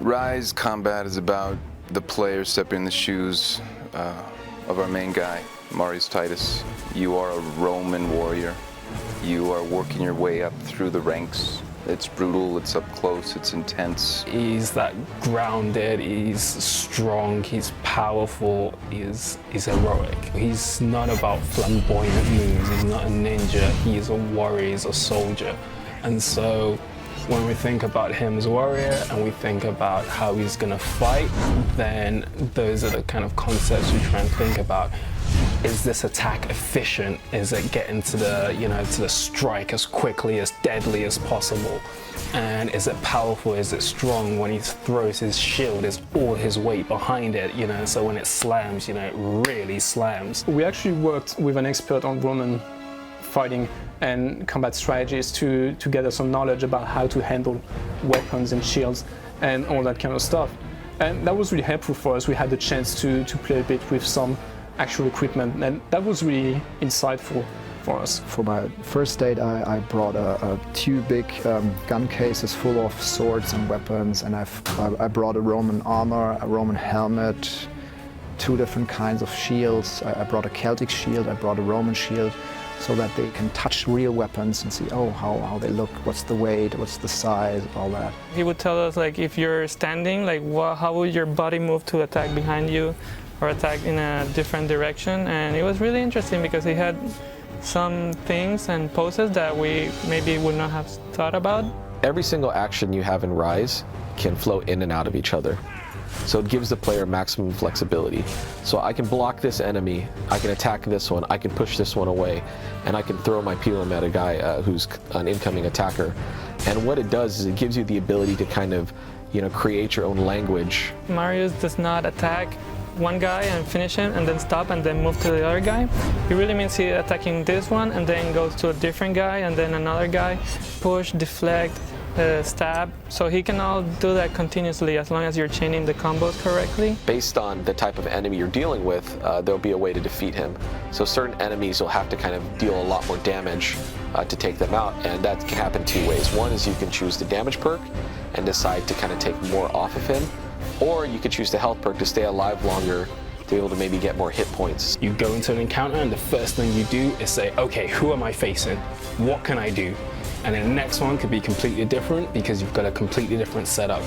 Ryse combat is about the player stepping in the shoes of our main guy, Marius Titus. You are a Roman warrior. You are working your way up through the ranks. It's brutal, it's up close, it's intense. He's that grounded, he's strong, he's powerful, he's heroic. He's not about flamboyant moves, he's not a ninja, he's a warrior, he's a soldier. And so when we think about him as a warrior and we think about how he's gonna fight, then those are the kind of concepts we try and think about. Is this attack efficient? Is it getting to the, to the strike as quickly, as deadly as possible? And is it powerful? Is it strong? When he throws his shield, is all his weight behind it, so when it slams, it really slams. We actually worked with an expert on Roman fighting and combat strategies to gather some knowledge about how to handle weapons and shields and all that kind of stuff. And that was really helpful for us. We had the chance to play a bit with some actual equipment, and that was really insightful for us. For my first date, I brought two big gun cases full of swords and weapons, and I brought a Roman armor, a Roman helmet, two different kinds of shields. I brought a Celtic shield, I brought a Roman shield, so that they can touch real weapons and see, oh, how they look, what's the weight, what's the size, all that. He would tell us, like, if you're standing, like, how would your body move to attack behind you or attack in a different direction. And it was really interesting because he had some things and poses that we maybe would not have thought about. Every single action you have in Ryse can flow in and out of each other. So it gives the player maximum flexibility. So I can block this enemy, I can attack this one, I can push this one away, and I can throw my pilum at a guy who's an incoming attacker. And what it does is it gives you the ability to kind of, create your own language. Marius does not attack one guy and finish him and then stop and then move to the other guy. It really means he's attacking this one and then goes to a different guy and then another guy, push, deflect, stab. So he can all do that continuously as long as you're chaining the combos correctly. Based on the type of enemy you're dealing with, there'll be a way to defeat him. So certain enemies will have to kind of deal a lot more damage to take them out, and that can happen two ways. One is you can choose the damage perk and decide to kind of take more off of him, or you could choose the health perk to stay alive longer, to be able to maybe get more hit points. You go into an encounter and the first thing you do is say, okay, who am I facing? What can I do? And then the next one could be completely different because you've got a completely different setup.